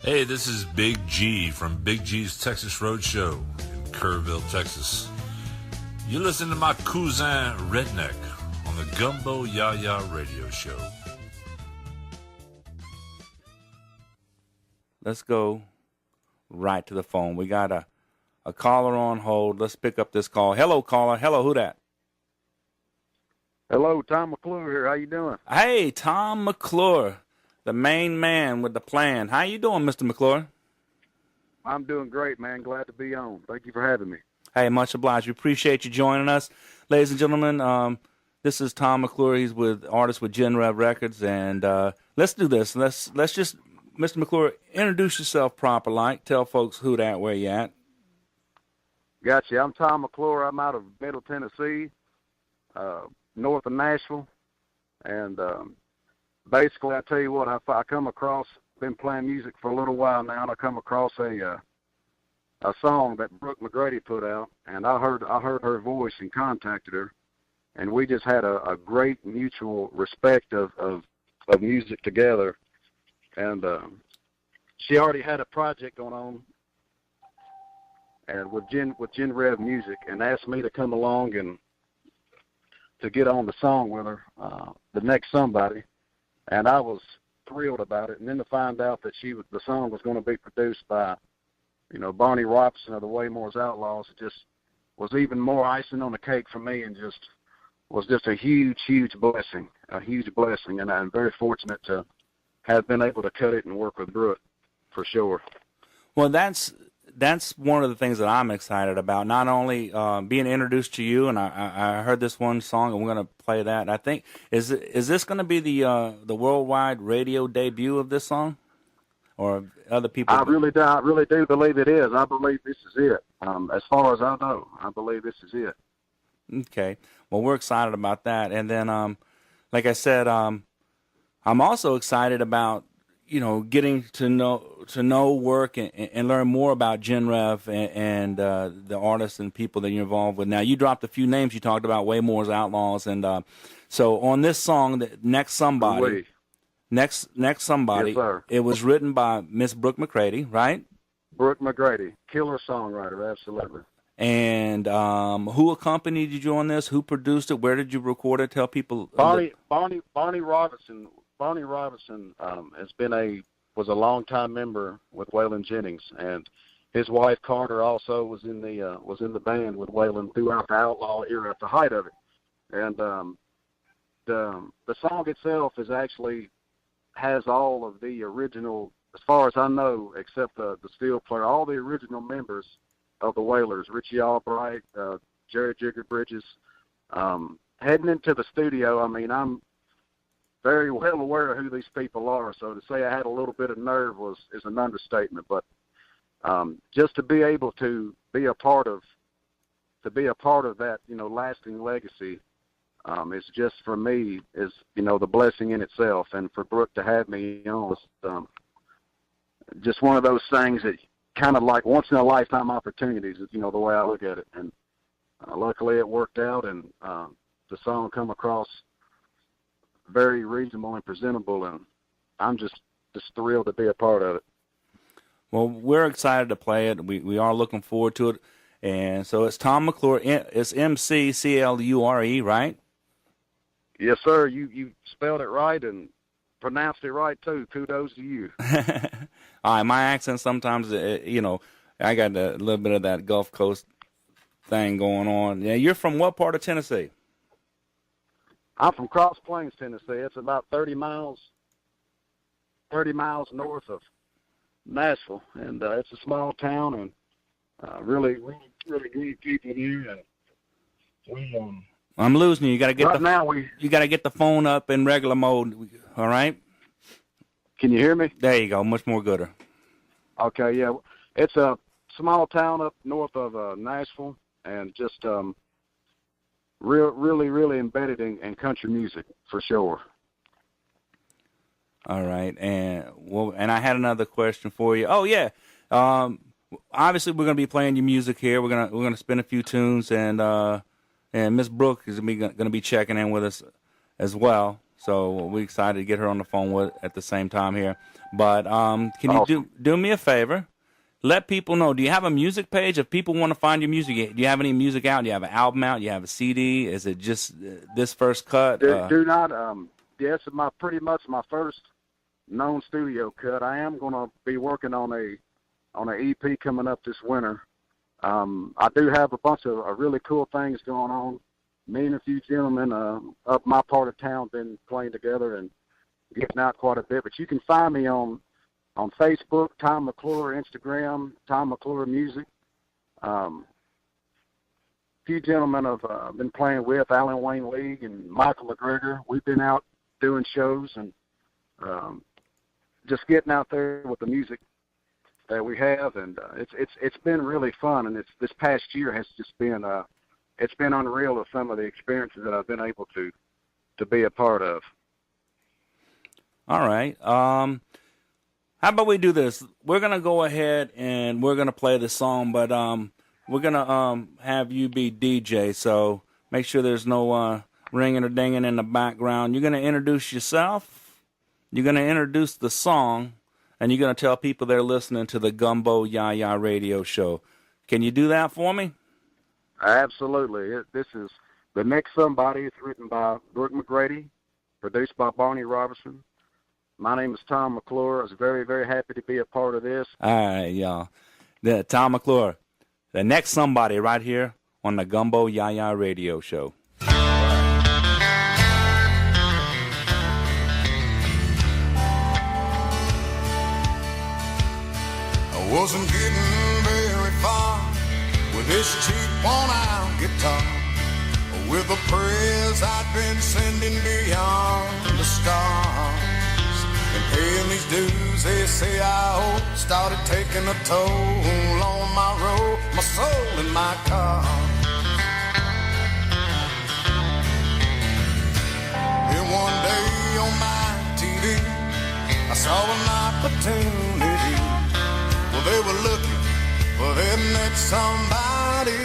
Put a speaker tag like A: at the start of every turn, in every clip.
A: Hey, this is Big G from Big G's Texas Roadshow in Kerrville, Texas. You listen to my cousin Redneck on the Gumbo YaYa radio show.
B: Let's go right to the phone. We got a caller on hold. Let's pick up this call. Hello, caller. Hello, who that?
C: Hello, Tom McClure here. How you doing?
B: Hey, Tom McClure, the main man with the plan. How you doing, Mr. McClure?
C: I'm doing great, man. Glad to be on. Thank you for having me.
B: Hey, much obliged. We appreciate you joining us. Ladies and gentlemen, this is Tom McClure. He's artist with GenRev Records, and let's do this. Let's just, Mr. McClure, introduce yourself proper like. Tell folks who that, where you at.
C: Gotcha. I'm Tom McClure. I'm out of Middle Tennessee, north of Nashville, and basically, I tell you what, I come across, been playing music for a little while now, and I come across a song that Brooke McGrady put out, and I heard her voice and contacted her, and we just had a great mutual respect of music together, and she already had a project going on, and with GenRev Music, and asked me to come along and to get on the song with her, The Next Somebody. And I was thrilled about it. And then to find out that the song was going to be produced by, Barney Robertson of the Waymore's Outlaws, it just was even more icing on the cake for me, and was just a huge, huge blessing, And I'm very fortunate to have been able to cut it and work with Brooke, for sure.
B: Well, that's one of the things that I'm excited about. Not only being introduced to you, and I heard this one song, and we're going to play that. I think is this going to be the worldwide radio debut of this song, or other people?
C: I really do believe it is. I believe this is it. As far as I know, I believe this is it.
B: Okay. Well, we're excited about that, and then, like I said, I'm also excited about getting to know work and learn more about GenRev and the artists and people that you're involved with. Now, you dropped a few names. You talked about Waymore's Outlaws, and so on this song, Next Somebody, Next Somebody,
C: yes, sir.
B: It was written by Miss Brooke McGrady, right?
C: Brooke McGrady, killer songwriter, absolutely.
B: And who accompanied you on this? Who produced it? Where did you record it? Tell people.
C: Barney Robertson. Barney Robertson was a longtime member with Waylon Jennings, and his wife Carter also was in the band with Waylon throughout the Outlaw era at the height of it. And the song itself has all of the original, as far as I know, except the steel player, all the original members of the Wailers, Richie Albright, Jerry Jigger Bridges. Heading into the studio, I'm very well aware of who these people are, so to say I had a little bit of nerve is an understatement. But just to be able to be a part of that, lasting legacy, is just for me is the blessing in itself, and for Brooke to have me on was just one of those things that kind of like once in a lifetime opportunities, is the way I look at it, and luckily it worked out, and the song come across very reasonable and presentable, and I'm just thrilled to be a part of it.
B: Well, we're excited to play it. We are looking forward to it. And so it's Tom McClure. It's McClure, right?
C: Yes, sir. You spelled it right and pronounced it right, too. Kudos to you.
B: All right, my accent sometimes, I got a little bit of that Gulf Coast thing going on. Yeah, you're from what part of Tennessee?
C: I'm from Cross Plains, Tennessee. It's about 30 miles north of Nashville, and it's a small town, and really great people here. And
B: I'm losing you. You got to get
C: you
B: got to get the phone up in regular mode. All right.
C: Can you hear me?
B: There you go. Much more gooder.
C: Okay. Yeah, it's a small town up north of Nashville, and just really embedded in country music, for sure.
B: All right, and I had another question for you. Oh yeah, obviously we're gonna be playing your music here. We're gonna spin a few tunes, and Miss Brooke is gonna be checking in with us as well. So we're excited to get her on the phone at the same time here. But can you do me a favor? Let people know. Do you have a music page? If people want to find your music, do you have any music out? Do you have an album out? Do you have a CD? Is it just this first cut?
C: Do not. Yes, pretty much my first known studio cut. I am going to be working on an EP coming up this winter. I do have a bunch of really cool things going on. Me and a few gentlemen up my part of town been playing together and getting out quite a bit. But you can find me on Facebook, Tom McClure, Instagram, Tom McClure Music. A few gentlemen I've been playing with, Alan Wayne League and Michael McGregor. We've been out doing shows and just getting out there with the music that we have, and it's been really fun. And this past year has just been it's been unreal with some of the experiences that I've been able to be a part of.
B: All right. How about we do this? We're gonna go ahead and we're gonna play the song, but we're gonna have you be DJ. So make sure there's no ringing or dinging in the background. You're gonna introduce yourself. You're gonna introduce the song. And you're going to tell people they're listening to the Gumbo YaYa radio show. Can you do that for me?
C: Absolutely. This is The Next Somebody. It's written by Brooke McGrady, produced by Barney Robertson. My name is Tom McClure. I was very, very happy to be a part of this.
B: All right, y'all. Tom McClure, The Next Somebody right here on the Gumbo YaYa radio show.
D: Wasn't getting very far with this cheap worn-out guitar, with the prayers I'd been sending beyond the stars. And paying these dues they say I owe started taking a toll on my road, my soul and my car. Then one day on my TV I saw an opportunity. They were looking for their next somebody.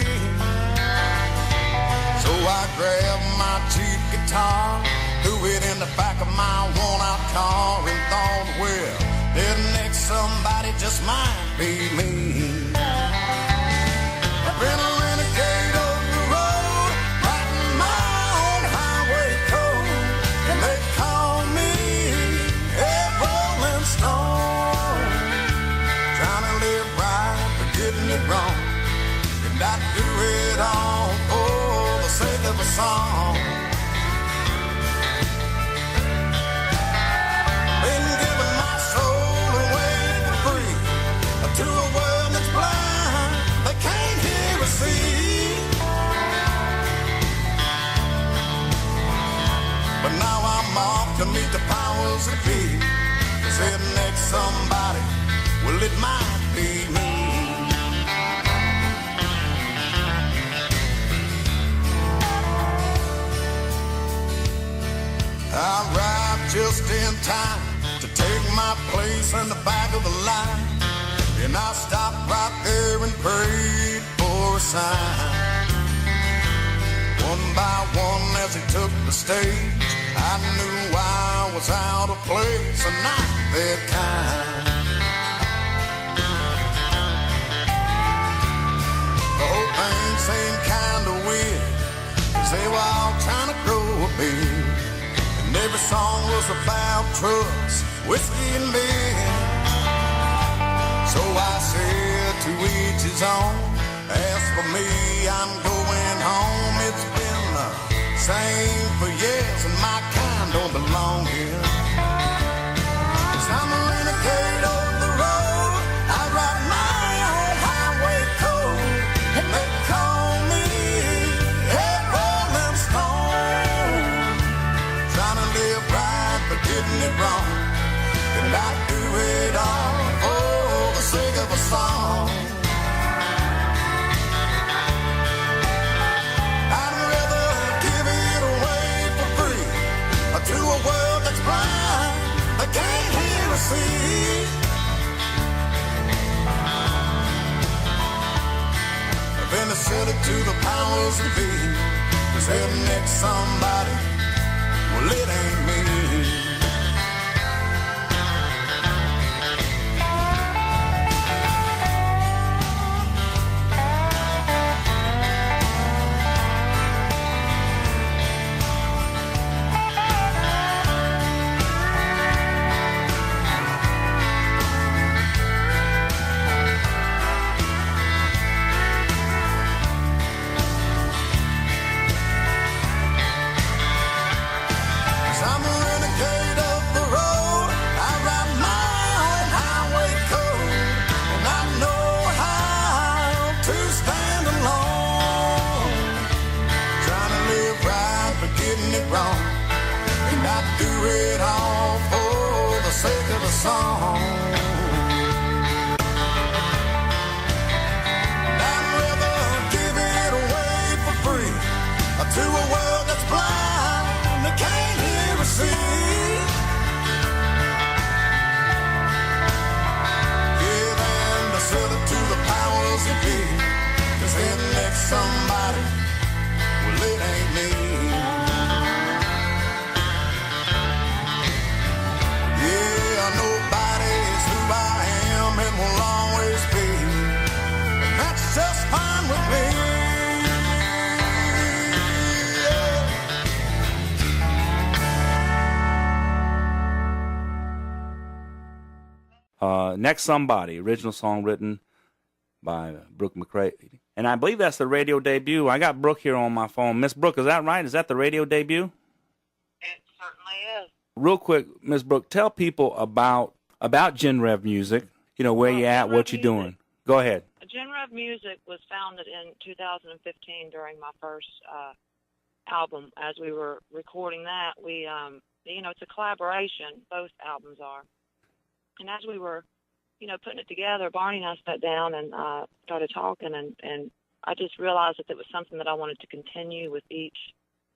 D: So I grabbed my cheap guitar, threw it in the back of my worn-out car, and thought, well, their next somebody just might be me. I've been a renegade of the road, writing my own highway code, and they call me a rolling stone. Getting it wrong, and I do it all for the sake of a song. Been giving my soul away for free to a world that's blind, they can't hear or see. But now I'm off to meet the powers that be. Say next somebody, well it might be me. I arrived just in time to take my place in the back of the line. And I stopped right there and prayed for a sign. One by one as he took the stage, I knew I was out of place and not that kind. The whole thing seemed kind of weird, 'cause they were all trying to grow a beard. And every song was about trucks, whiskey and beer. So I said to each his own, as for me, I'm going home. It's been the same for years, and my kind don't belong here. 'Cause I'm a renegade on the road, I write my own highway code, and they call me a rolling stone. Trying to live right, but getting it wrong, and I do it all for the sake of a song. I'd rather give it away for free to a world that's blind, they can't hear or see. Then I sell it to the powers that be, 'cause they'll next somebody, well it ain't me. somebody, well, it ain't me. Yeah, nobody is who I am and will always be, and that's just fine with me.
B: Next Somebody, original song written by Brooke McCrady. And I believe that's the radio debut. I got Brooke here on my phone. Miss Brooke, is that right? Is that the radio debut?
E: It certainly is.
B: Real quick, Miss Brooke, tell people about GenRev Music, you know, where you at, what you're doing. Go ahead.
E: GenRev Music was founded in 2015 during my first album. As we were recording that, we, you know, it's a collaboration. Both albums are. And as we were, you know, putting it together, Barney and I sat down and started talking, and I just realized that it was something that I wanted to continue with each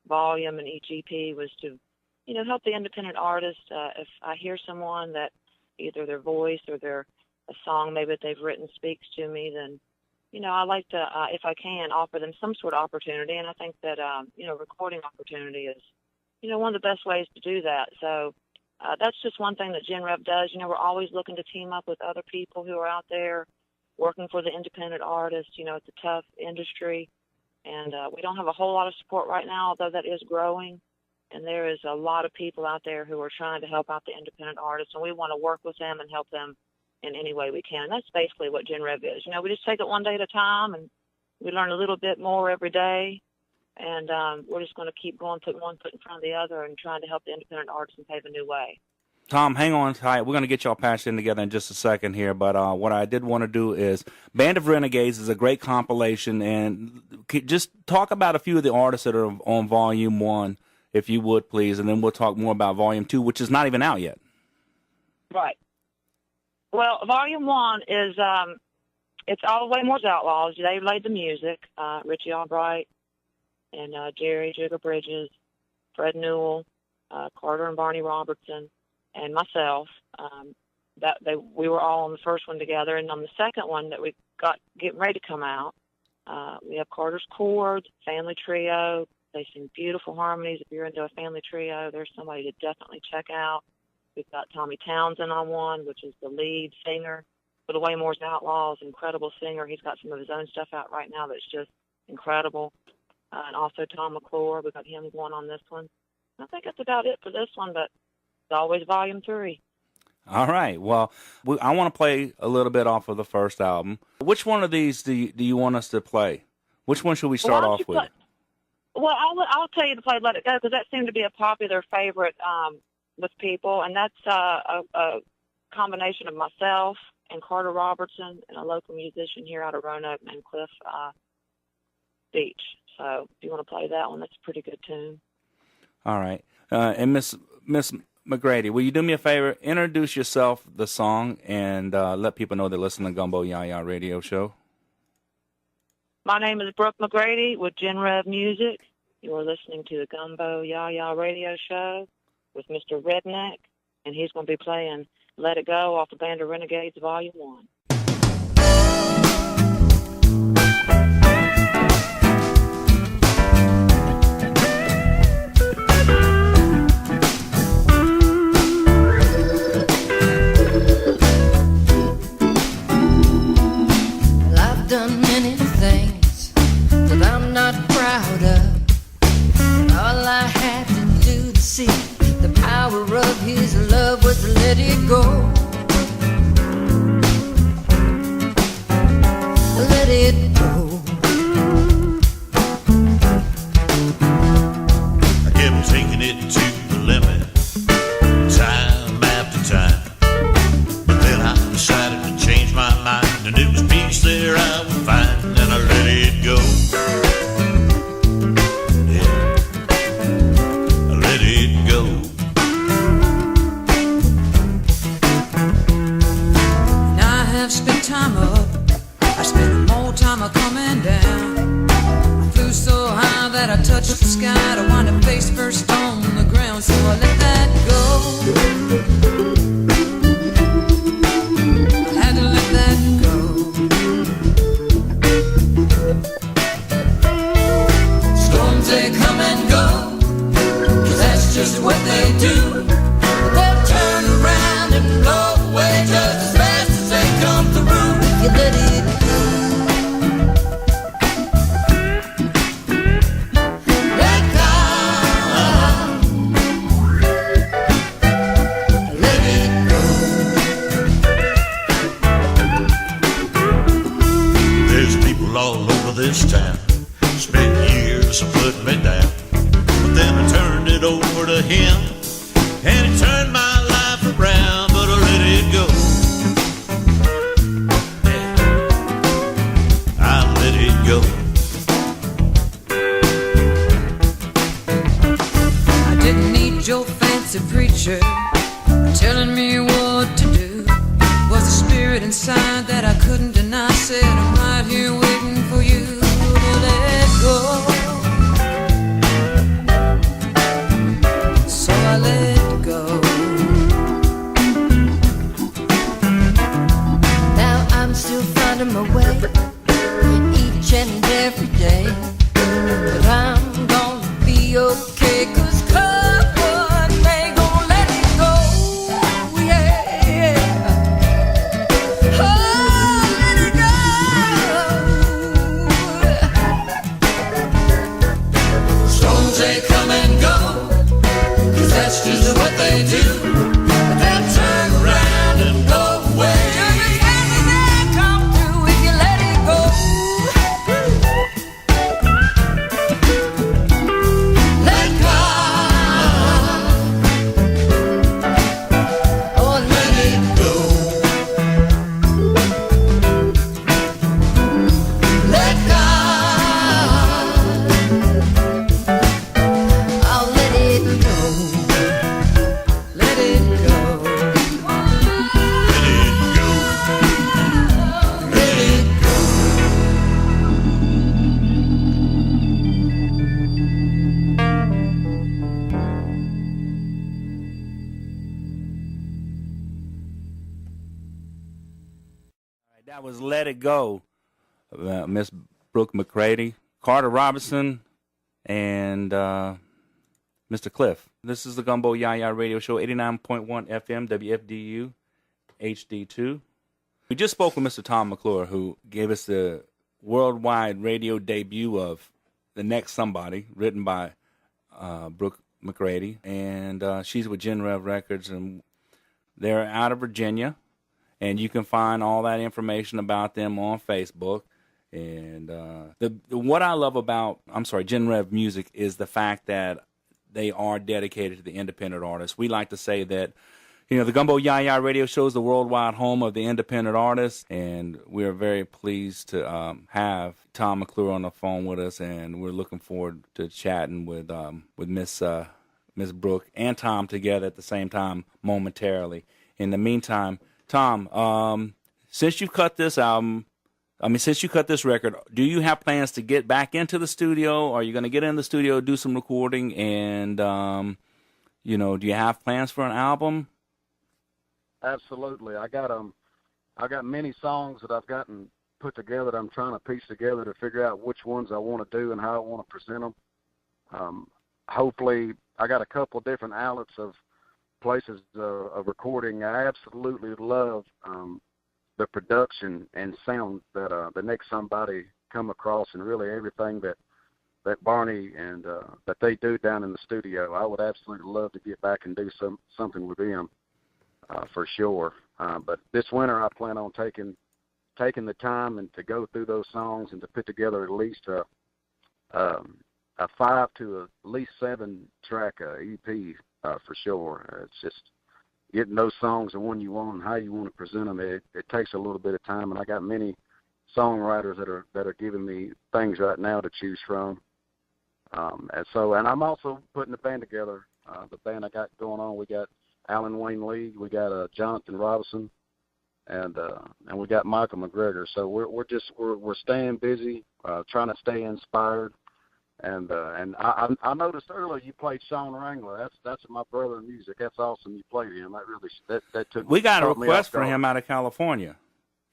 E: volume and each EP, was to, you know, help the independent artist. If I hear someone that either their voice or a song maybe that they've written speaks to me, then, you know, I like to, if I can, offer them some sort of opportunity. And I think that, you know, recording opportunity is, you know, one of the best ways to do that. So that's just one thing that GenRev does. You know, we're always looking to team up with other people who are out there working for the independent artist. You know, it's a tough industry, and we don't have a whole lot of support right now, although that is growing. And there is a lot of people out there who are trying to help out the independent artists, and we want to work with them and help them in any way we can. And that's basically what GenRev is. You know, we just take it one day at a time, and we learn a little bit more every day. And we're just going to keep going, putting one foot in front of the other and trying to help the independent artists and pave a new way.
B: Tom, hang on tight. We're going to get y'all patched in together in just a second here. But what I did want to do is Band of Renegades is a great compilation. And just talk about a few of the artists that are on Volume 1, if you would, please. And then we'll talk more about Volume 2, which is not even out yet.
E: Right. Well, Volume 1 is, it's all the Waymore's Outlaws. They laid the music, Richie Albright, and Jerry Jigger Bridges, Fred Newell, Carter and Barney Robertson, and myself. We were all on the first one together, and on the second one that we got getting ready to come out, we have Carter's Chord, Family Trio. They sing beautiful harmonies. If you're into a family trio, there's somebody to definitely check out. We've got Tommy Townsend on one, which is the lead singer for the Waymore's Outlaws, incredible singer. He's got some of his own stuff out right now that's just incredible. And also Tom McClure, we got him going on this one. I think that's about it for this one, but it's always Volume 3.
B: All right. Well, I want to play a little bit off of the first album. Which one of these do you want us to play? Which one should we start off with?
E: Well, I'll tell you to play Let It Go, because that seemed to be a popular favorite with people, and that's a combination of myself and Carter Robertson and a local musician here out of Roanoke named Cliff Beach. So if you want to play that one, that's a pretty good tune.
B: All right. And Miss McGrady, will you do me a favor? Introduce yourself, the song, and let people know they listen to Gumbo YaYa radio show.
E: My name is Brooke McGrady with GenRev Music. You are listening to the Gumbo YaYa radio show with Mr. Redneck, and he's going to be playing Let It Go off the Band of Renegades Volume 1.
F: Done many things that I'm not proud of, and all I had to do to see the power of his love was to let it go. Let it go.
G: I kept taking it to the limit, time after time, but then I decided to change my mind, and it was peace there I would find, and I let it go. Yeah, I let it go.
H: Now I have spent time up, I spent more time a coming down. I flew so high that I touched the sky to wind up face first on the ground, so I let that go. I had to let that go. couldn't deny. Said I'm right here waiting for you to let go. So I let go.
F: Now I'm still finding my way each and every day, but I'm gonna be okay, 'cause come what may, gonna let it go, yeah. Oh, let it go.
H: Storms they come and go, 'cause that's just what they do. But they'll turn around and go away.
F: Come through if you let it go.
H: Let God,
F: Oh,
H: let it go. Let God,
F: I'll let it go.
H: let it go.
G: Let it go.
H: Let it go.
B: That was Let It Go, Miss Brooke McGrady, Carter Robertson, and Mr. Cliff. This is the Gumbo YaYa radio show, 89.1 FM WFDU HD2. We just spoke with Mr. Tom McClure, who gave us the worldwide radio debut of The Next Somebody, written by Brooke McGrady. And she's with GenRev Records, and they're out of Virginia. And you can find all that information about them on Facebook. And what I love about, GenRev Music is the fact that they are dedicated to the independent artists. We like to say that, the Gumbo YaYa radio show is the worldwide home of the independent artists, and we're very pleased to have Tom McClure on the phone with us, and we're looking forward to chatting with Miss Brooke and Tom together at the same time momentarily. In the meantime, Tom, since you cut this album, since you cut this record, do you have plans to get back into the studio? Are you going to get in the studio, do some recording, and, do you have plans for an album?
C: Absolutely. I got many songs that I've gotten put together that I'm trying to piece together to figure out which ones I want to do and how I want to present them. Hopefully, I got a couple of different outlets of places of recording. I absolutely love the production and sound that the Next Somebody come across, and really everything that Barney and that they do down in the studio. I would absolutely love to get back and do something with them for sure. But this winter, I plan on taking the time and to go through those songs and to put together at least a 5 to at least 7 track EP for sure. It's just getting those songs the one you want and how you want to present them. It takes a little bit of time, and I got many songwriters that are giving me things right now to choose from. And I'm also putting the band together. The band I got going on, we got Alan Wayne Lee, we got Jonathan Robertson, and we got Michael McGregor. So we're staying busy, trying to stay inspired. And I noticed earlier you played Sean Wrangler. That's my brother in music. That's awesome. You played him. That took.
B: We got a request for him out of California.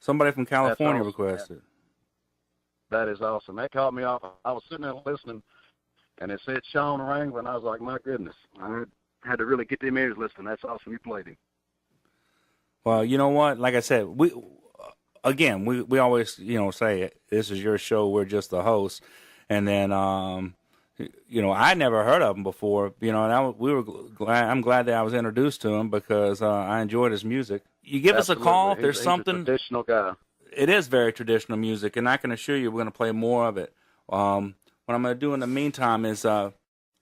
B: Somebody from California
C: awesome.
B: requested.
C: That is awesome. That caught me off. I was sitting there listening, and it said Sean Wrangler, and I was like, my goodness. I had to really get them ears listening. That's awesome. You played him.
B: Well, you know what? Like I said, we always say this is your show. We're just the hosts. And then, I never heard of him before. I'm glad that I was introduced to him because I enjoyed his music. You give
C: Absolutely.
B: us a call if there's
C: He's
B: something.
C: a traditional guy.
B: It is very traditional music, and I can assure you we're going to play more of it. What I'm going to do in the meantime is I'm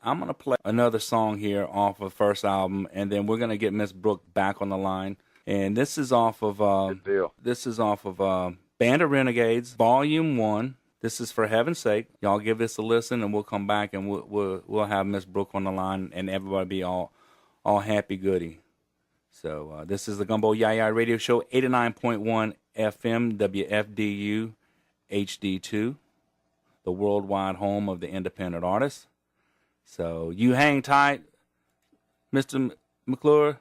B: going to play another song here off of the first album, and then we're going to get Miss Brooke back on the line. And this is off of
C: Good deal.
B: This is off of Band of Renegades, Volume 1. This is For Heaven's Sake. Y'all give this a listen, and we'll come back, and we'll have Miss Brooke on the line, and everybody be all happy goody. So this is the Gumbo YaYa radio show, 89.1 89.1FM WFDU HD2, the worldwide home of the independent artist. So you hang tight, Mr. McClure,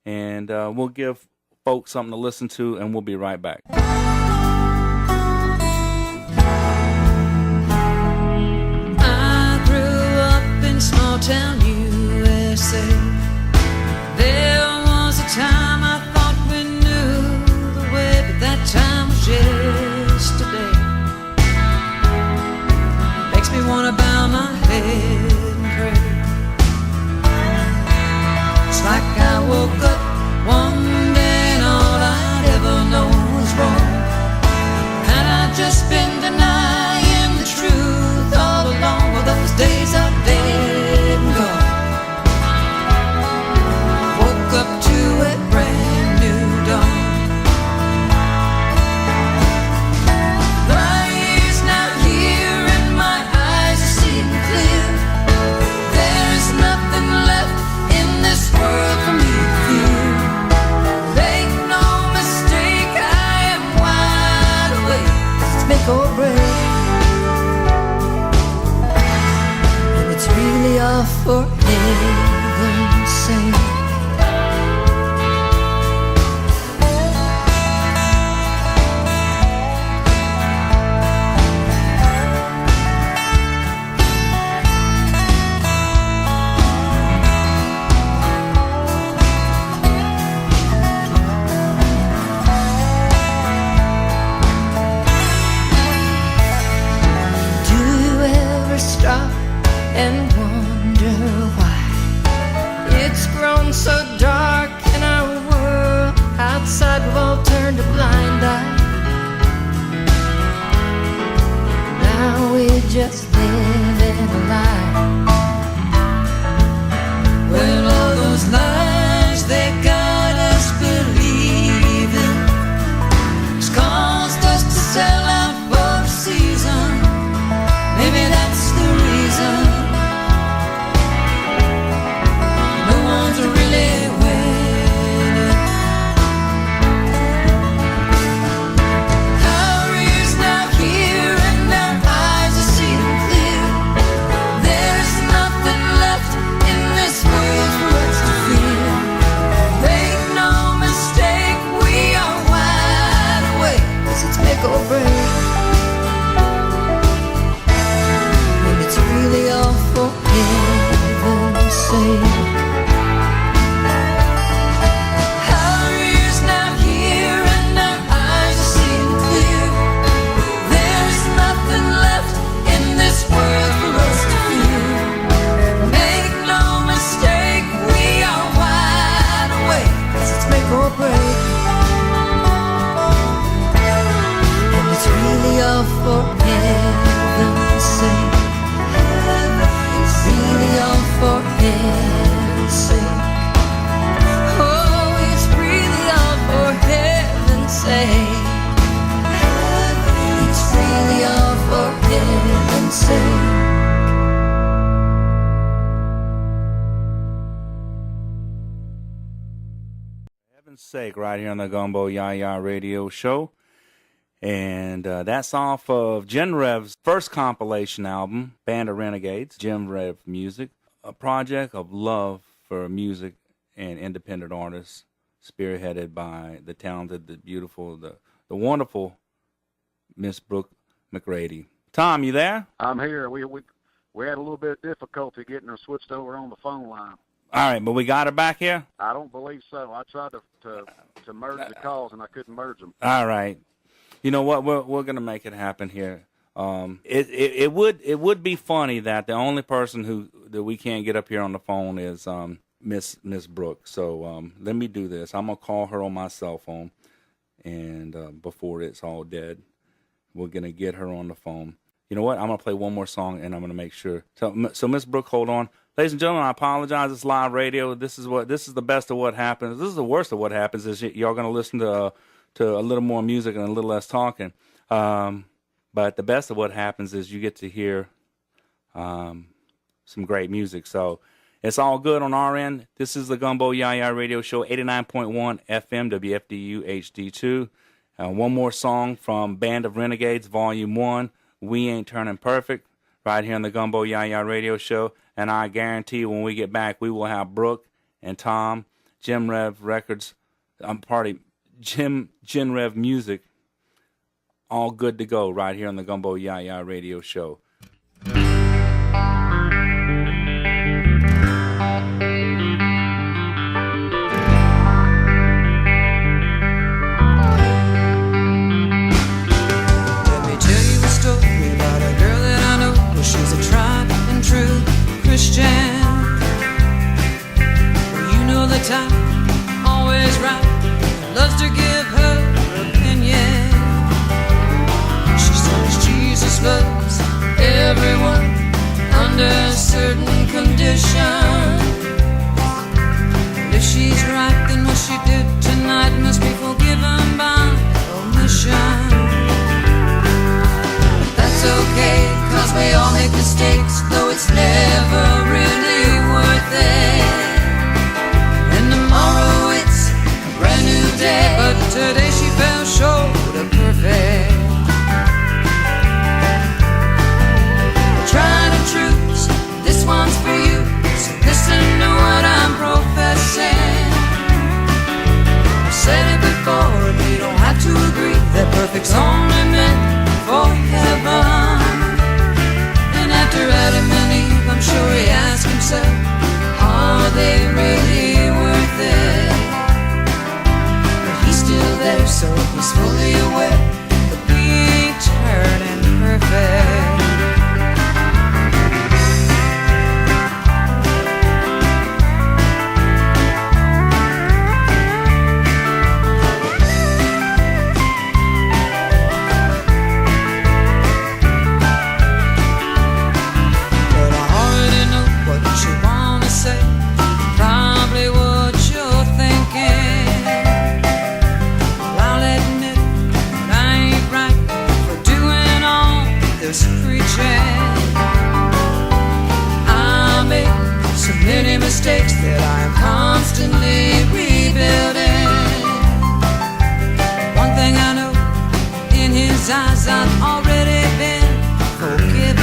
B: and we'll give folks something to listen to, and we'll be right back.
H: I grew up in small town USA. There was a time I thought we knew the way, but that time was yesterday. Makes me wanna bow my head and pray. It's like I woke up one day and all I'd ever known was wrong. Had I just been denying the truth all along? Well, those days are dead and gone. Woke up to a brand new dawn. My ears now hear and my eyes are seeing clear. There is nothing left in this world for me to fear. Make no mistake, I am wide awake. It's make or break, and it's really all for heaven's sake. Do you ever stop and wonder why it's grown so dark in our world? Outside we've all turned a blind eye. Now we just live in a lie. When all those lies they got us believing has caused us to sell out for a season. Maybe that's the reason no one's really winning. Our ears now hear and our eyes are seeing clear. There's nothing left in this world for us to fear. Make no mistake, we are wide awake, 'cause it's make or break, and it's really all for heaven's sake. Our ears now hear and our eyes are seeing clear. There's nothing left in this world for us to fear. Make no mistake, we are wide awake, 'cause it's make or break, and it's really all for heaven's sake. It's really all for heaven's sake. Oh, it's really all for heaven's sake. It's really all for heaven's sake.
B: Heaven's sake, right here on the Gumbo YaYa radio show. And that's off of GenRev's first compilation album, Band of Renegades, GenRev Music, a project of love for music and independent artists, spearheaded by the talented, the beautiful, the wonderful Miss Brooke McGrady. Tom, you there?
C: I'm here. We had a little bit of difficulty getting her switched over on the phone line.
B: All right, but we got her back here?
C: I don't believe so. I tried to merge the calls and I couldn't merge them.
B: All right. You know what? We're gonna make it happen here. It would be funny that the only person that we can't get up here on the phone is Miss Brooke. So let me do this. I'm gonna call her on my cell phone, and before it's all dead, we're gonna get her on the phone. You know what? I'm gonna play one more song, and I'm gonna make sure. So Miss Brooke, hold on, ladies and gentlemen. I apologize. It's live radio. This is the best of what happens. This is the worst of what happens. Is y'all gonna listen to a little more music and a little less talking. But the best of what happens is you get to hear some great music. So it's all good on our end. This is the Gumbo YaYa radio show, 89.1 FM WFDU HD2. One more song from Band of Renegades, Volume 1, We Ain't Turning Perfect, right here on the Gumbo YaYa radio show. And I guarantee when we get back, we will have Brooke and Tom, GenRev Records, GenRev Music, all good to go right here on the Gumbo YaYa radio show.
H: She's a tried and true Christian. Well, you know the type, always right, loves to give her opinion. She says Jesus loves everyone under certain conditions. And if she's right, then what she did tonight must be forgiven by omission. Okay, cause we all make mistakes, though it's never really worth it. And tomorrow it's a brand new day, but today she fell short of perfect. Tried and truths, this one's for you, so listen to what I'm professing. I've said it before, and we don't have to agree that perfect's only meant for heaven. And after Adam and Eve, I'm sure he asked himself, are they really worth it? But he's still there, so he's fully aware that we ain't turning perfect. Mistakes that I am constantly rebuilding. One thing I know, in his eyes I've already been forgiven.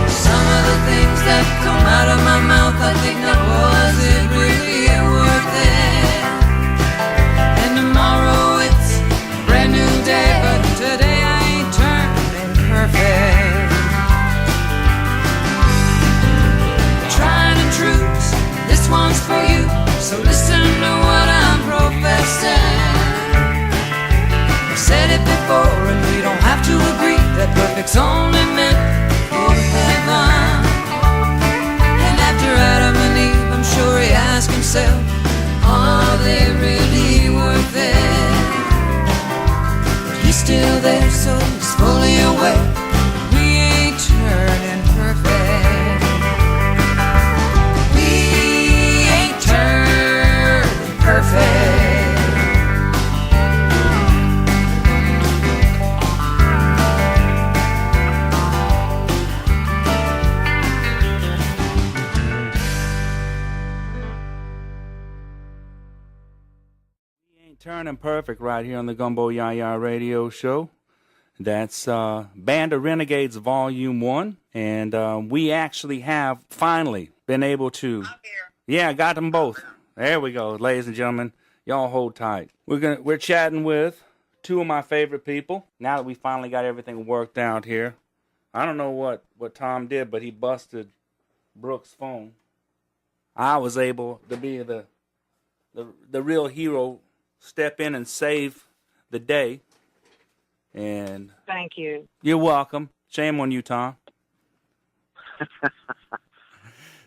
H: Some of the things that come out of my mouth, I think now, was it really worth it? And tomorrow it's a brand new day, but today I ain't turning perfect. This one's for you, so listen to what I'm professing. I've said it before, and we don't have to agree that perfect's only meant for heaven. And after Adam and Eve, I'm sure he asked himself, are they really worth it? But he's still there, so he's fully aware we ain't turning perfect. Perfect.
B: We ain't turning perfect right here on the Gumbo YaYa radio show. That's Band of Renegades Volume 1. And we actually have finally been able to... Yeah, I got them both. There we go, ladies and gentlemen. Y'all hold tight. We're chatting with two of my favorite people. Now that we finally got everything worked out here. I don't know what Tom did, but he busted Brooke's phone. I was able to be the real hero, step in and save the day. And
E: thank you.
B: You're welcome. Shame on you, Tom.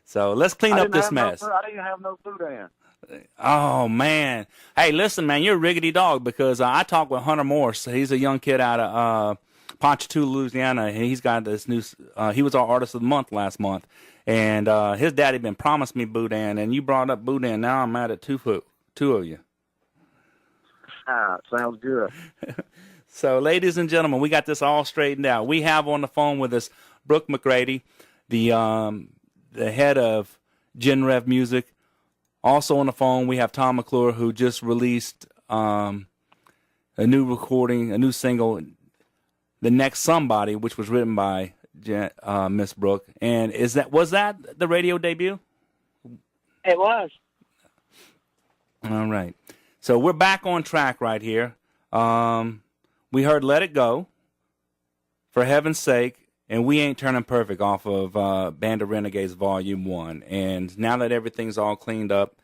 B: So let's clean up this mess.
C: I didn't have no food in.
B: Oh, man. Hey, listen, man, you're a riggedy dog because I talked with Hunter Morse. He's a young kid out of Ponchatoula, Louisiana, and he's got this new he was our Artist of the Month last month. And his daddy been promised me boudin, and you brought up boudin. Now I'm mad at two of you.
C: Sounds good.
B: So, ladies and gentlemen, we got this all straightened out. We have on the phone with us Brooke McGrady, the head of GenRev Music. Also on the phone, we have Tom McClure, who just released a new recording, a new single, "The Next Somebody," which was written by Miss Brooke. And was that the radio debut?
E: It was.
B: All right. So we're back on track right here. We heard "Let It Go," "For Heaven's Sake," and "We Ain't Turning Perfect" off of Band of Renegades Volume 1. And now that everything's all cleaned up,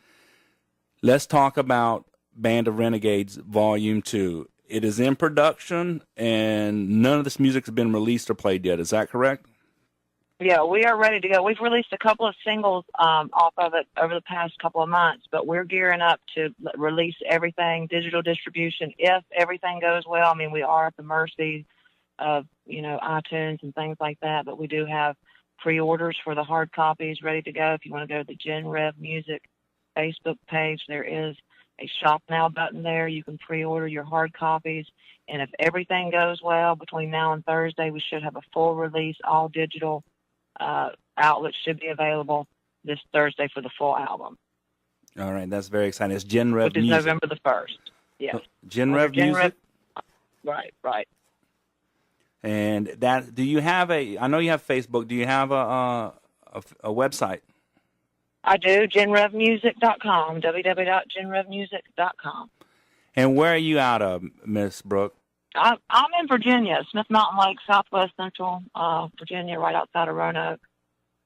B: let's talk about Band of Renegades Volume 2. It is in production, and none of this music has been released or played yet. Is that correct?
E: Yeah, we are ready to go. We've released a couple of singles off of it over the past couple of months, but we're gearing up to release everything, digital distribution, if everything goes well. I mean, we are at the mercy of, iTunes and things like that, but we do have pre-orders for the hard copies ready to go. If you want to go to the GenRev Music Facebook page, there is a Shop Now button there. You can pre-order your hard copies, and if everything goes well, between now and Thursday, we should have a full release, all digital outlets should be available this Thursday for the full album.
B: All right, that's very exciting. It's GenRev
E: Which is
B: Music.
E: November the 1st. Yes.
B: GenRev Music?
E: Right.
B: And do you have I know you have Facebook, do you have a website?
E: I do, GenRevMusic.com, www.GenRevMusic.com.
B: And where are you out of, Miss Brooke?
E: I'm in Virginia, Smith Mountain Lake, southwest central Virginia, right outside of Roanoke.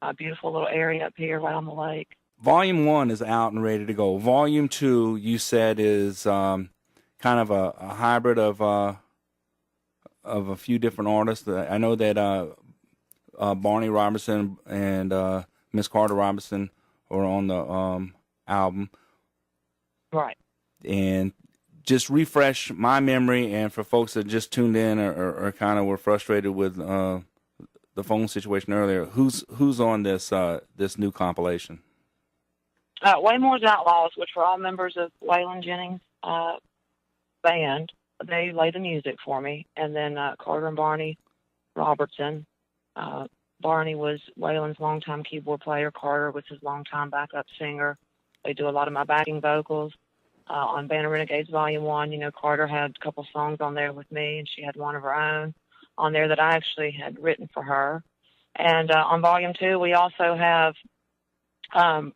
E: A beautiful little area up here right on the lake. Volume
B: 1 is out and ready to go. Volume 2, you said, is kind of a hybrid of a few different artists. I know that Barney Robertson and Miss Carter Robertson are on the album.
E: Right.
B: And just refresh my memory, and for folks that just tuned in or kind of were frustrated with the phone situation earlier, who's on this new compilation?
E: Waymore's Outlaws, which were all members of Waylon Jennings' band. They lay the music for me. And then Carter and Barney Robertson. Barney was Waylon's longtime keyboard player. Carter was his longtime backup singer. They do a lot of my backing vocals. On Band of Renegades Volume 1, Carter had a couple songs on there with me, and she had one of her own on there that I actually had written for her. And on Volume 2, we also have Tom,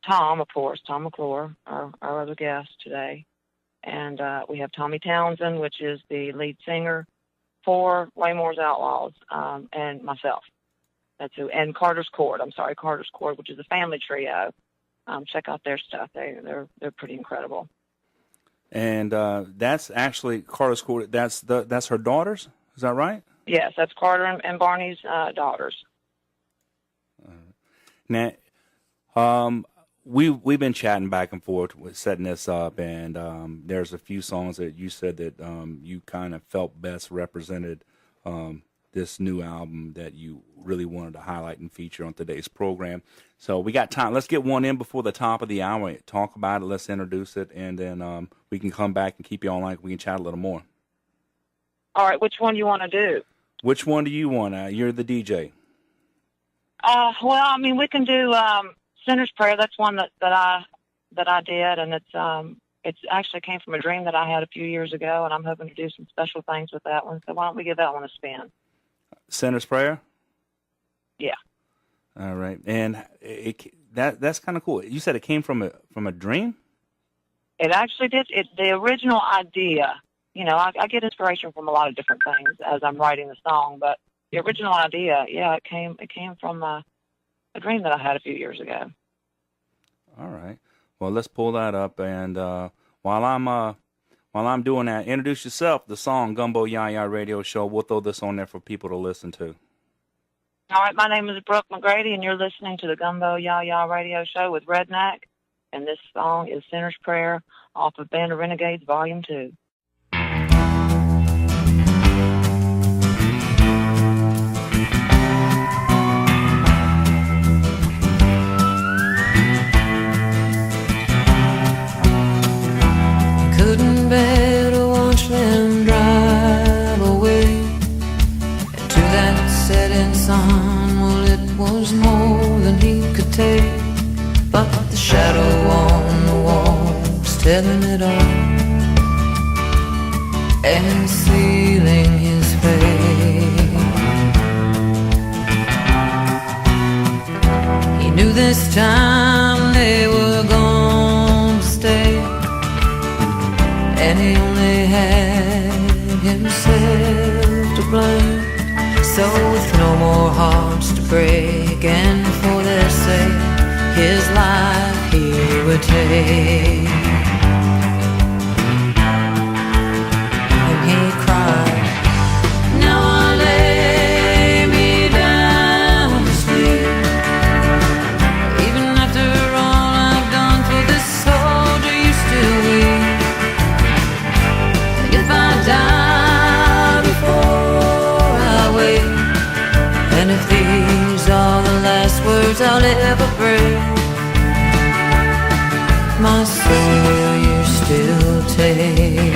E: of course, Tom McClure, our other guest today. And we have Tommy Townsend, which is the lead singer for Waymore's Outlaws, and myself. That's who. And Carter's Chord, which is a family trio. Check out their stuff. They're pretty incredible.
B: And that's actually Carter's Chord. That's her daughters. Is that right?
E: Yes, that's Carter and Barney's daughters.
B: Now, we've been chatting back and forth with setting this up, and there's a few songs that you said that you kind of felt best represented this new album that you really wanted to highlight and feature on today's program. So we got time. Let's get one in before the top of the hour. Talk about it. Let's introduce it, and then we can come back and keep you online. We can chat a little more.
E: All right. Which one do you want to do?
B: Which one do you want? You're the DJ.
E: Well, we can do Sinner's Prayer. That's one that I did, and it's actually came from a dream that I had a few years ago, and I'm hoping to do some special things with that one. So why don't we give that one a spin?
B: Sinner's Prayer?
E: Yeah.
B: All right. And that's kind of cool. You said it came from a dream?
E: It actually did. The original idea, I get inspiration from a lot of different things as I'm writing the song, but the original idea, it came from a dream that I had a few years ago.
B: All right. Well, let's pull that up, and while I'm doing that, introduce yourself. The song Gumbo YaYa Radio Show. We'll throw this on there for people to listen to.
E: All right, my name is Brooke McGrady, and you're listening to the Gumbo YaYa Radio Show with Redneck, and this song is Sinner's Prayer off of Band of Renegades Volume 2.
H: Couldn't bear to watch them drive away into that setting sun. Well, it was more than he could take, but the shadow on the wall was telling it all and sealing his fate. He knew this time they were going to stay, and he only had himself to blame. So with no more hearts to break, and for their sake, his life he would take. And he cried, now I lay me down to sleep. Even after all I've done for this soldier, you still weep. If I die before I wake, and if these are the last words I'll ever break, my soul will you still take?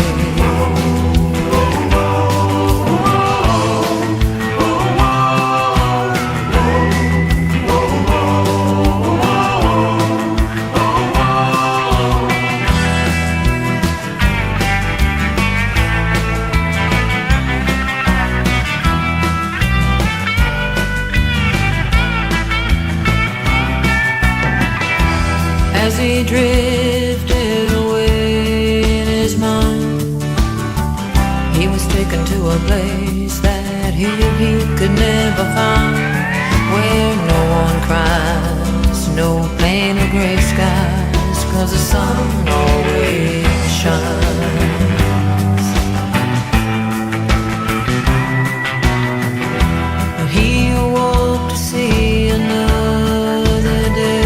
H: As he drifted away in his mind, he was taken to a place that he could never find, where no one cries, no plain or gray skies, 'cause the sun always shines. But he awoke to see another day.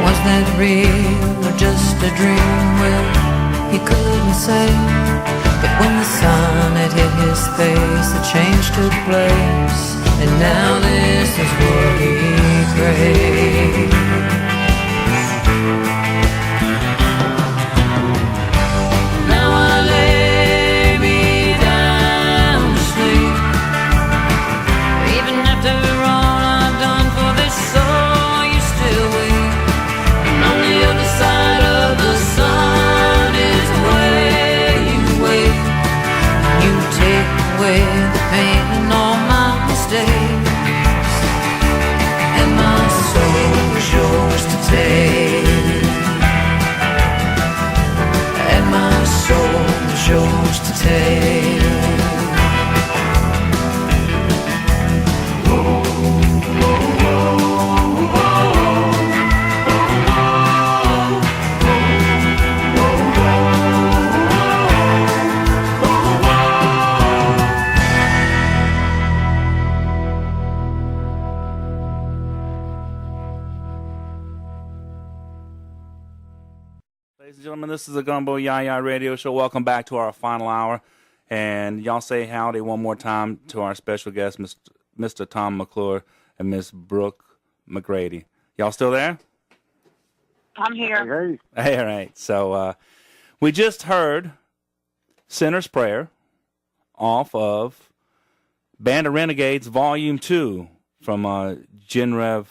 H: Was that real or just a dream? Well, he couldn't say. But when the sun had hit his face, a change took place, and now this is what he craves. Now I lay me down to sleep. Even after all I've done for this soul, you still weep. On the other side of the sun is where you wait. You take away the pain and all my mistakes, and my soul is yours to take. And my soul is yours to take.
B: Ladies and gentlemen, this is the Gumbo YaYa radio show. Welcome back to our final hour. And y'all say howdy one more time to our special guest, Mr. Tom McClure and Miss Brooke McGrady. Y'all still there?
E: I'm here.
C: Hey.
B: All right. So we just heard Sinner's Prayer off of Band of Renegades Volume 2 from GenRev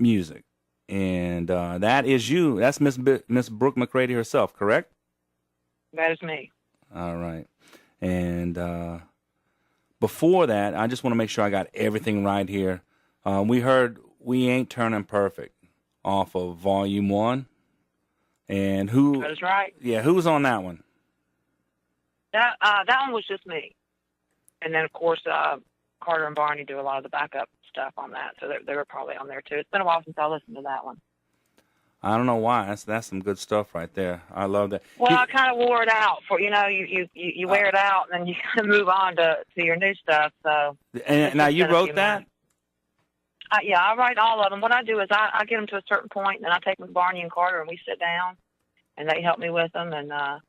B: Music. And that is you. That's Miss Brooke McCrady herself, correct?
E: That is me.
B: All right. And before that, I just want to make sure I got everything right here. We heard We Ain't Turning Perfect off of Volume 1. And who?
E: That is right.
B: Yeah, who was on that one?
E: That one was just me. And then, of course, Carter and Barney do a lot of the backup stuff on that, so they were probably on there too. It's been a while since I listened to that one.
B: I don't know why. That's some good stuff right there. I love that.
E: Well, I kind of wore it out for you wear it out and then you kind of move on to your new stuff. So.
B: And now you wrote that?
E: Yeah, I write all of them. What I do is I get them to a certain point, and then I take them to Barney and Carter, and we sit down, and they help me with them. And I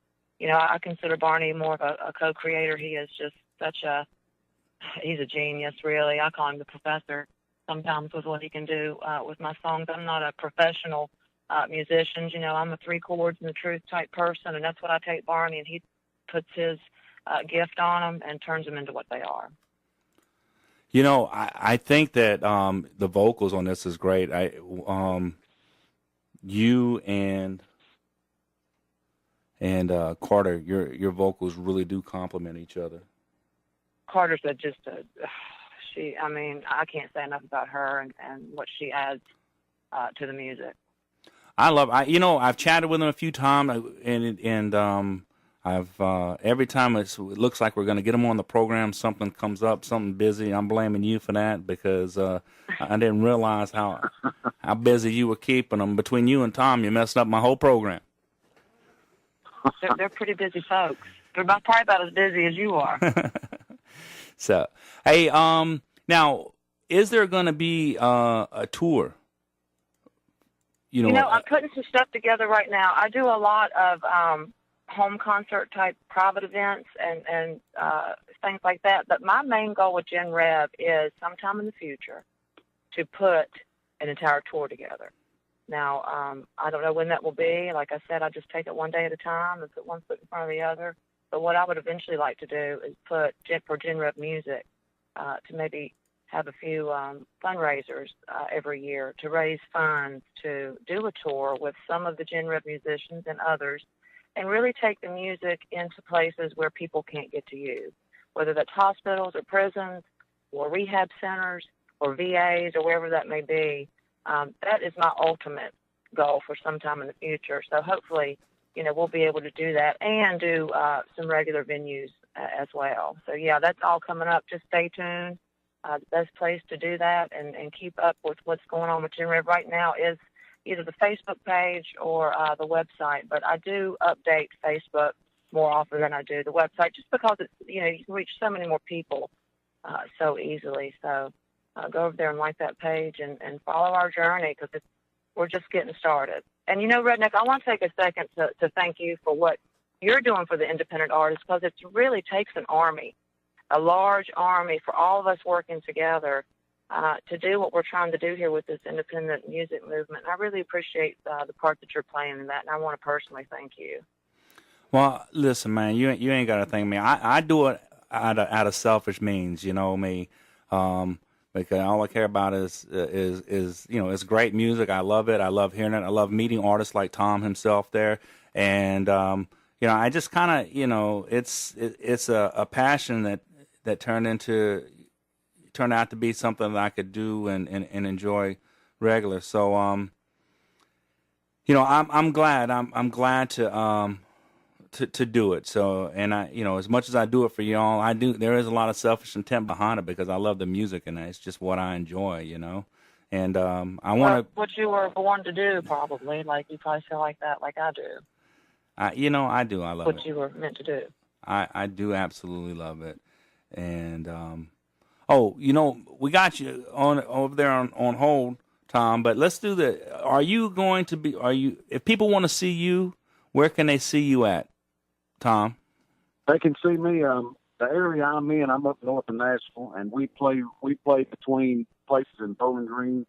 E: consider Barney more of a co-creator. He is just he's a genius, really. I call him the professor sometimes with what he can do with my songs. I'm not a professional musician. I'm a three chords and the truth type person, and that's what I take Barney, and he puts his gift on them and turns them into what they are. I
B: think that the vocals on this is great. you and Carter, your vocals really do complement each other.
E: Carter's just I mean, I can't say enough about her and what she adds to the music.
B: I've chatted with him a few times, and I've every time it looks like we're going to get him on the program, something comes up, something busy. I'm blaming you for that because I didn't realize how busy you were keeping him. Between you and Tom, you messed up my whole program.
E: They're pretty busy folks. They're probably about as busy as you are.
B: So, hey, now, is there going to be a tour?
E: I'm putting some stuff together right now. I do a lot of home concert type private events and things like that. But my main goal with GenRev is sometime in the future to put an entire tour together. Now, I don't know when that will be. Like I said, I just take it one day at a time and put one foot in front of the other. But what I would eventually like to do is put for GenRev music to maybe have a few fundraisers every year to raise funds to do a tour with some of the GenRev musicians and others, and really take the music into places where people can't get to use, whether that's hospitals or prisons or rehab centers or VAs or wherever that may be. That is my ultimate goal for some time in the future. So hopefully, we'll be able to do that and do some regular venues as well. So, yeah, that's all coming up. Just stay tuned. The best place to do that and keep up with what's going on with GenRev right now is either the Facebook page or the website. But I do update Facebook more often than I do the website just because it's, you can reach so many more people so easily. So go over there and like that page and follow our journey because we're just getting started. And, Redneck, I want to take a second to thank you for what you're doing for the independent artists because it really takes an army, a large army for all of us working together to do what we're trying to do here with this independent music movement. And I really appreciate the part that you're playing in that, and I want to personally thank you.
B: Well, listen, man, you ain't got to thank me. I do it out of selfish means, me. Because all I care about is it's great music. I love it. I love hearing it. I love meeting artists like Tom himself there, and I just kind of it's a passion that turned out to be something that I could do and enjoy regular. So I'm glad to do it. So, and I, as much as I do it for y'all, there is a lot of selfish intent behind it because I love the music and it's just what I enjoy, and I want to.
E: What you were born to do, probably, like you probably feel like that, like I do.
B: I do. I love
E: what you were meant to do.
B: I do absolutely love it, and we got you over there on hold, Tom. But let's do the. Are you going to be? If people want to see you, where can they see you at, Tom?
C: They can see me. The area I'm in, I'm up north of Nashville, and we play between places in Bowling Green,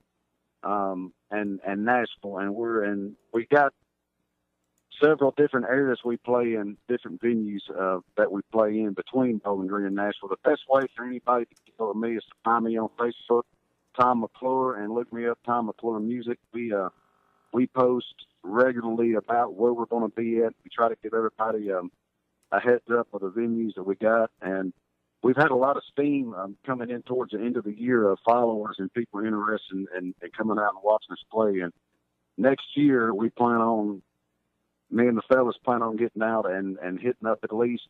C: and Nashville, and we got several different areas we play in, different venues that we play in between Bowling Green and Nashville. The best way for anybody to get with me is to find me on Facebook, Tom McClure, and look me up, Tom McClure Music. We post regularly about where we're going to be at. We try to give everybody a heads up of the venues that we got, and we've had a lot of steam coming in towards the end of the year of followers and people interested in coming out and watching us play. And next year, me and the fellas plan on getting out and hitting up at least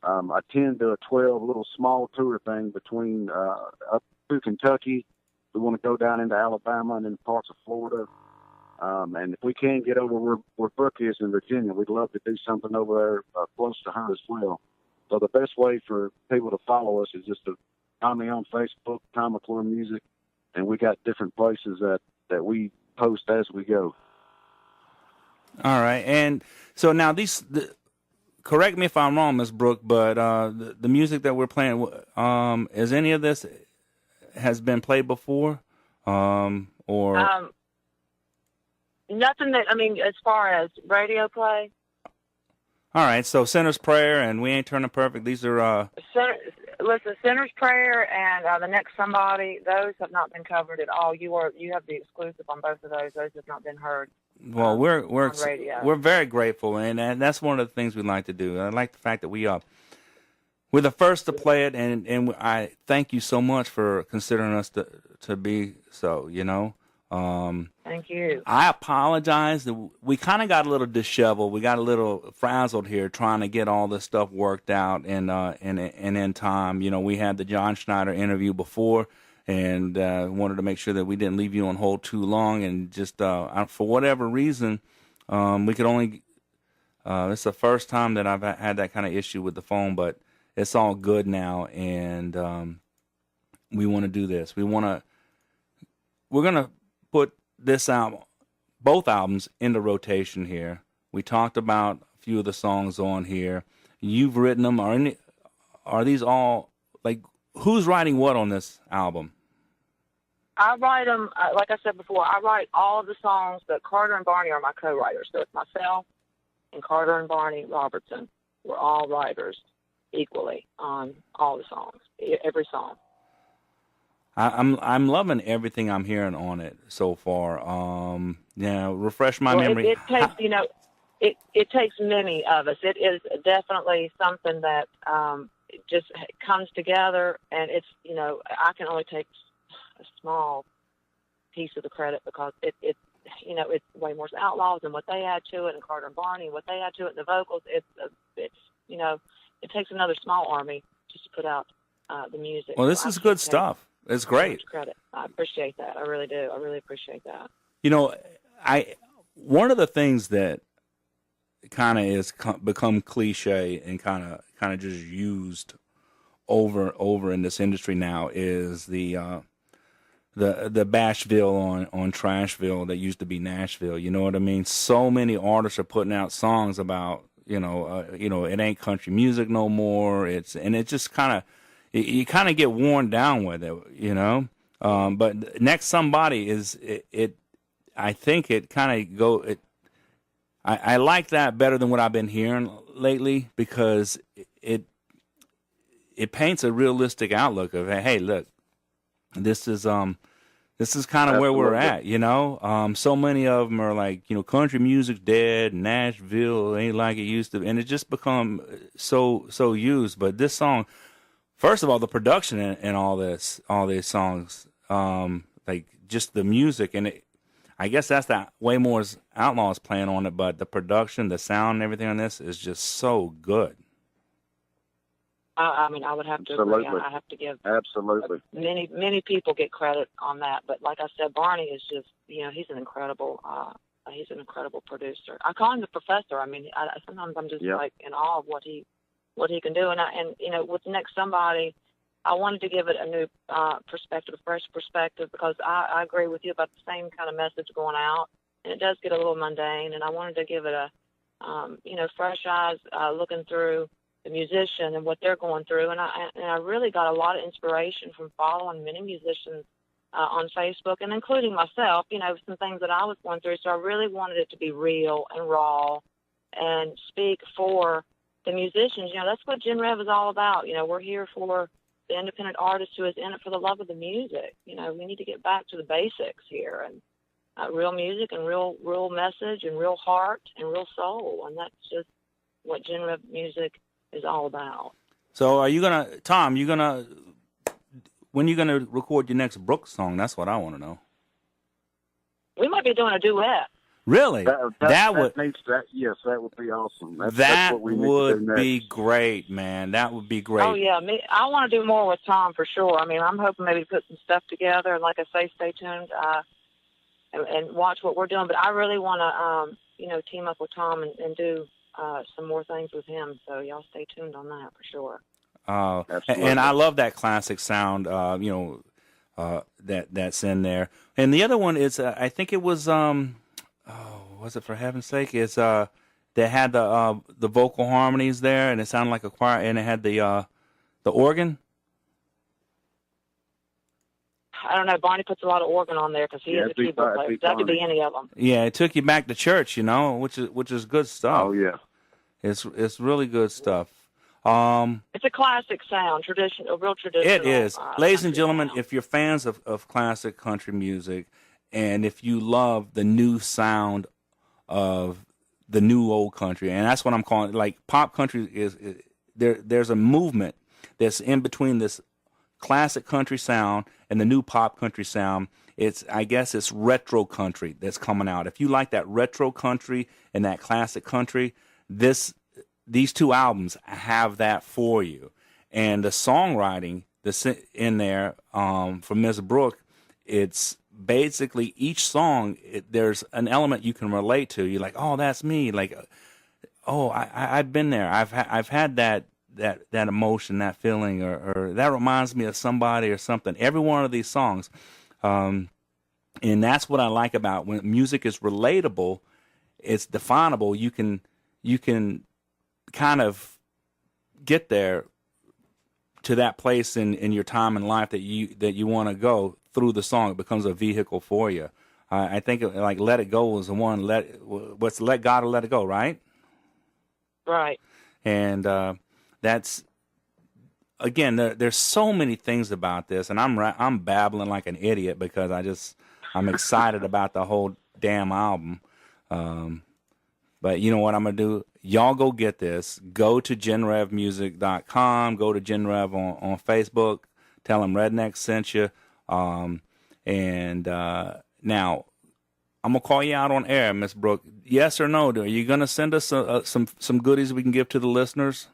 C: a 10 to a 12 little small tour thing between up to Kentucky. We want to go down into Alabama and in parts of Florida. And if we can get over where Brooke is in Virginia, we'd love to do something over there close to her as well. So the best way for people to follow us is just to find me on Facebook, Tom McClure Music, and we got different places that we post as we go.
B: All right, and so now correct me if I'm wrong, Miss Brooke, but the music that we're playing, is any of this has been played before, or?
E: Nothing as far as radio play.
B: All right, so Sinner's Prayer and We Ain't Turning Perfect, these are...
E: Sinner's Prayer and The Next Somebody, those have not been covered at all. You have the exclusive on both of those. Those have not been heard.
B: Well, we're
E: on radio.
B: We're very grateful, and that's one of the things we like to do. I like the fact that we're the first to play it, and I thank you so much for considering us to be so.
E: Thank you.
B: I apologize that we kind of got a little disheveled. We got a little frazzled here trying to get all this stuff worked out and in time. We had the John Schneider interview before, and wanted to make sure that we didn't leave you on hold too long. And just for whatever reason, we could only. It's the first time that I've had that kind of issue with the phone, but it's all good now, and we want to do this. We're gonna put this album, both albums, into rotation here. We talked about a few of the songs on here. You've written them. Are these all, like, who's writing what on this album?
E: I write them, like I said before, I write all of the songs, but Carter and Barney are my co-writers. So it's myself and Carter and Barney Robertson. We're all writers equally on all the songs, every song.
B: I'm loving everything I'm hearing on it so far. Refresh my memory.
E: It takes, it takes many of us. It is definitely something that just comes together, and it's, I can only take a small piece of the credit because it's way more Outlaws and what they add to it, and Carter and Barney and what they add to it, and the vocals. It takes another small army just to put out the music.
B: Well, this is good stuff. It's great.
E: Credit. I appreciate that. I really do. I really appreciate that.
B: One of the things that kind of is become cliche and kind of just used over and over in this industry now is the Bashville on Trashville that used to be Nashville. You know what I mean? So many artists are putting out songs about it ain't country music no more. It just kind of. You kind of get worn down with it, But Next Somebody is it. I think it kind of I like that better than what I've been hearing lately because it paints a realistic outlook of, hey, look, this is kind of where we're at, So many of them are like, country music's dead, Nashville ain't like it used to, and it just become so used. But this song. First of all, the production in all these songs, like just the music, and I guess that's the way more Outlaws playing on it, but the production, the sound, and everything on this is just so good.
E: I would have to agree. I have to give
C: absolutely
E: many people get credit on that, but like I said, Barney is just he's an incredible producer. I call him the professor. Sometimes I'm just like in awe of what he can do. And with Next Somebody, I wanted to give it a new perspective, a fresh perspective, because I agree with you about the same kind of message going out, and it does get a little mundane, and I wanted to give it a, fresh eyes looking through the musician and what they're going through. And I really got a lot of inspiration from following many musicians on Facebook, and including myself, some things that I was going through. So I really wanted it to be real and raw and speak for the musicians. That's what GenRev is all about. We're here for the independent artist who is in it for the love of the music. We need to get back to the basics here, and real music and real message and real heart and real soul. And that's just what GenRev music is all about.
B: So when you gonna record your next Brooke song? That's what I want to know.
E: We might be doing a duet.
B: Really?
C: That would be awesome.
B: That would be great, man. That would be great.
E: Oh yeah, I want to do more with Tom for sure. I'm hoping maybe to put some stuff together, and like I say, stay tuned and watch what we're doing. But I really want to, team up with Tom and do some more things with him. So y'all stay tuned on that for sure.
B: And I love that classic sound, that's in there. And the other one is, I think it was. Was it For Heaven's Sake? It's they had the vocal harmonies there, and it sounded like a choir, and it had the organ.
E: I don't know. Barney puts a lot of organ on there because he is a keyboard player. That could be any of them.
B: Yeah, it took you back to church, which is good stuff.
C: Oh yeah.
B: It's really good stuff.
E: It's a classic sound, a real traditional.
B: It is. Ladies and gentlemen,
E: sound.
B: if you're fans of classic country music, and if you love the new sound of the new old country, and that's what I'm calling it, like pop country is there's a movement that's in between this classic country sound and the new pop country sound. I guess it's retro country that's coming out. If you like that retro country and that classic country, these two albums have that for you. And the songwriting that's in there from Ms. Brooke, it's basically each song, there's an element you can relate to. You're like, oh, that's me. Like, oh, I've been there. I've had that emotion, that feeling, or that reminds me of somebody or something. Every one of these songs. And that's what I like about when music is relatable, it's definable. You can kind of get there to that place in your time in life that you want to go through the song. It becomes a vehicle for you. I think like Let It Go was the one. What's Let God or Let It Go, right? Right. And that's again. There's so many things about this, and I'm babbling like an idiot because I'm excited about the whole damn album. But you know what I'm going to do? Y'all go get this. Go to GenRevMusic.com. Go to GenRev on Facebook. Tell them Redneck sent you. Now, I'm going to call you out on air, Miss Brooke. Yes or no? Are you going to send us some goodies we can give to the listeners?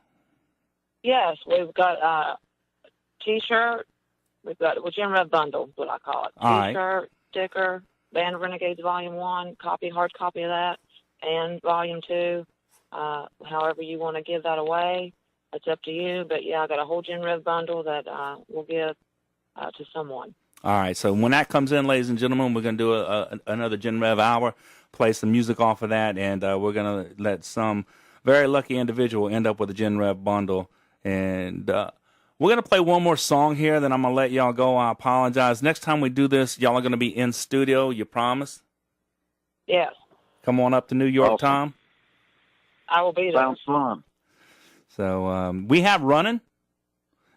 E: Yes, we've got a T-shirt. We've got a GenRev bundle, is what I call it. T-shirt, sticker, Band of Renegades Volume 1, hard copy of that, and Volume 2. However you want to give that away, it's up to you. But, yeah, I got a whole GenRev bundle that we'll give to someone.
B: All right, so when that comes in, ladies and gentlemen, we're going to do another GenRev hour, play some music off of that, and we're going to let some very lucky individual end up with a GenRev bundle. And we're going to play one more song here, then I'm going to let y'all go. I apologize. Next time we do this, y'all are going to be in studio, you promise?
E: Yes.
B: Come on up to New York,
C: awesome.
B: Tom.
E: I will be there.
C: Sounds fun.
B: So we have Runnin.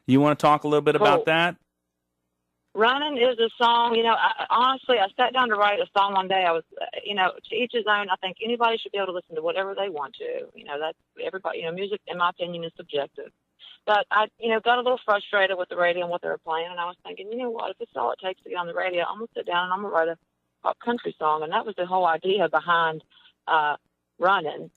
B: You want to talk a little bit about that?
E: Runnin is a song, honestly, I sat down to write a song one day. I was, to each his own. I think anybody should be able to listen to whatever they want to. That's everybody, music, in my opinion, is subjective. But I, got a little frustrated with the radio and what they were playing. And I was thinking, you know what, if it's all it takes to get on the radio, I'm going to sit down and I'm going to write a pop country song. And that was the whole idea behind Runnin.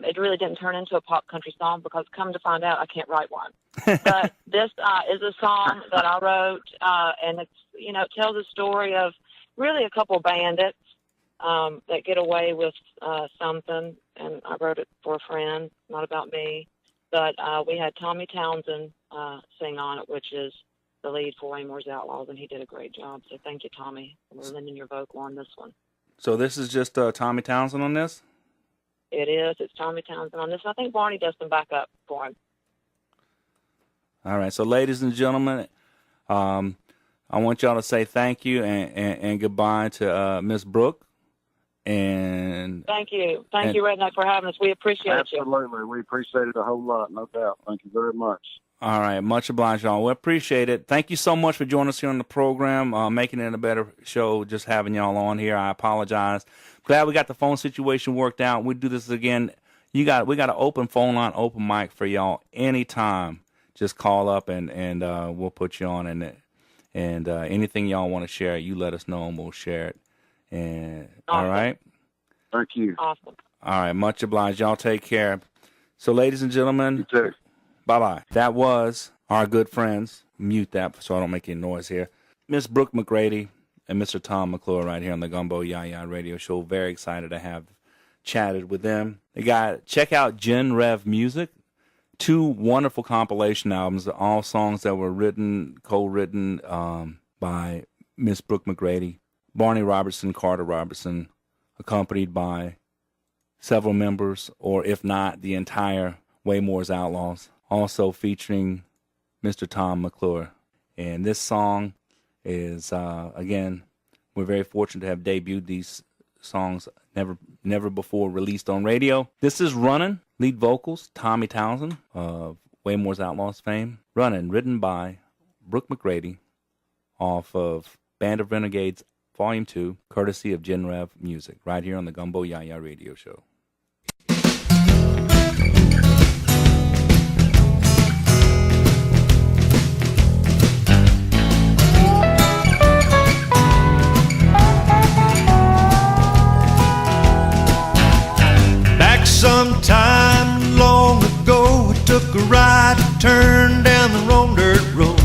E: It really didn't turn into a pop country song because come to find out, I can't write one. But this is a song that I wrote, and it's, it tells a story of really a couple bandits that get away with something, and I wrote it for a friend, not about me. But we had Tommy Townsend sing on it, which is the lead for Waymore's Outlaws, and he did a great job. So thank you, Tommy, for lending your vocal on this one.
B: So this is just Tommy Townsend on this?
E: It is. It's Tommy Townsend on this. I think Barney does some backup for him.
B: All right. So, ladies and gentlemen, I want y'all to say thank you and goodbye to Miss Brooke. And
E: thank you. Thank you, Redneck, for having us. We appreciate you.
C: Absolutely. We appreciate it a whole lot, no doubt. Thank you very much.
B: All right. Much obliged, y'all. We appreciate it. Thank you so much for joining us here on the program, making it a better show, just having y'all on here. I apologize. Glad we got the phone situation worked out. We do this again. We got an open phone line, open mic for y'all anytime. Just call up and we'll put you on. And anything y'all want to share, you let us know and we'll share it. And
E: awesome.
B: All right.
C: Thank you.
E: Awesome.
B: All right. Much obliged. Y'all take care. So, ladies and gentlemen.
C: You too.
B: Bye-bye. That was our good friends. Mute that so I don't make any noise here. Miss Brooke McGrady and Mr. Tom McClure right here on the Gumbo YaYa radio show. Very excited to have chatted with them. Check out GenRev Music. 2 wonderful compilation albums, all songs that were co-written by Miss Brooke McGrady, Barney Robertson, Carter Robertson, accompanied by several members, or if not, the entire Waymore's Outlaws. Also featuring Mr. Tom McClure. And this song is, again, we're very fortunate to have debuted these songs never before released on radio. This is Runnin'. Lead vocals, Tommy Townsend of Waymore's Outlaws fame. Runnin, written by Brooke McGrady off of Band of Renegades Volume 2, courtesy of GenRev Music, right here on the Gumbo YaYa radio show.
G: Sometime long ago, I took a right turn down the wrong dirt road.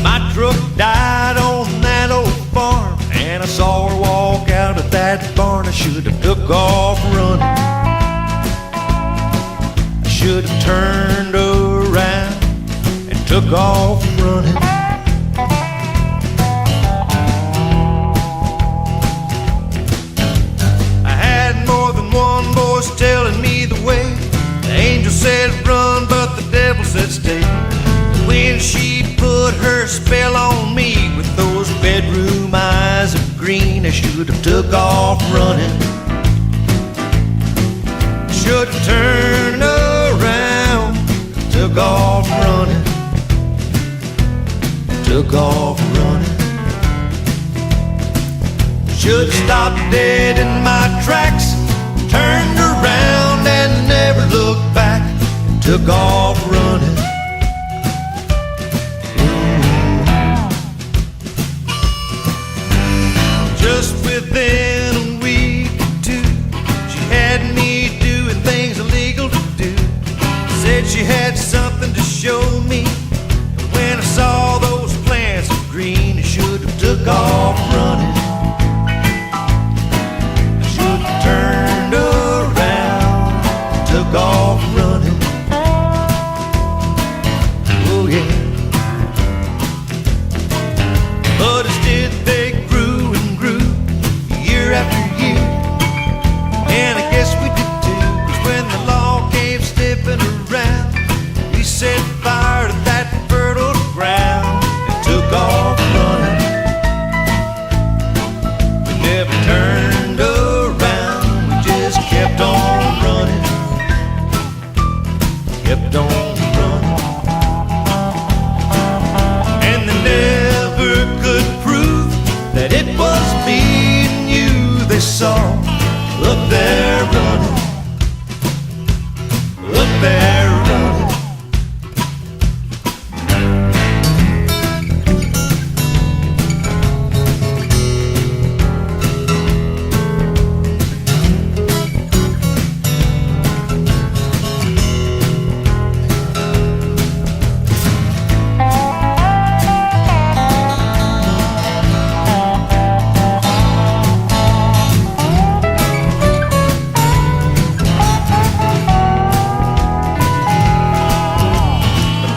G: My truck died on that old farm, and I saw her walk out of that barn. I should have took off running. I should have turned around and took off running. Voice telling me the way. The angel said run, but the devil said stay. When she put her spell on me with those bedroom eyes of green, I should have took off running. Should have turned around, took off running. Took off running. Should have stopped dead in my tracks, turned around and never looked back, took off running. Just within a week or two, she had me doing things illegal to do. Said she had something to show me. When I saw those plants of green, I should have took off running. I should have turned around, took off running. Oh yeah. But instead they grew and grew, year after year. And I guess we did too, 'cause when the law came sniffing around, we set fire to that fertile ground and took off running. We never turned around, we just kept on running. Kept on running. And they never could prove that it was me and you they saw up there running. Up there running.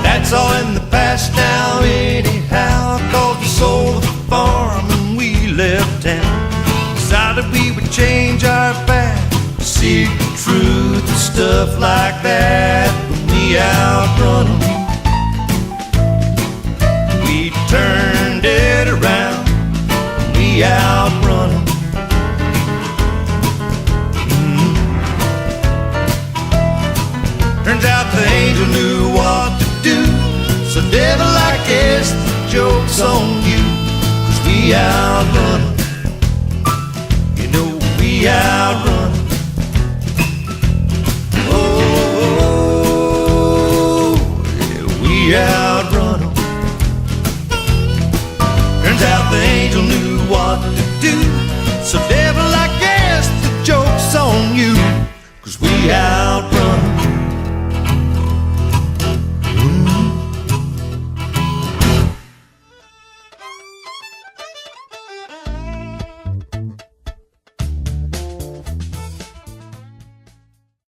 G: That's all in the past now anyhow, 'cause we sold the farm and we left town. Decided we would change our path, seek the truth and stuff like that. But we outrun 'em. We turned it around, we outrun 'em. Turns out the angel knew what to do. So devil, I guess the joke's on you, 'cause we outrun 'em. You know we outrun 'em. Oh, yeah, we outrun 'em. Turns out the angel knew what to do. So devil, I guess the joke's on you, 'cause we outrun 'em.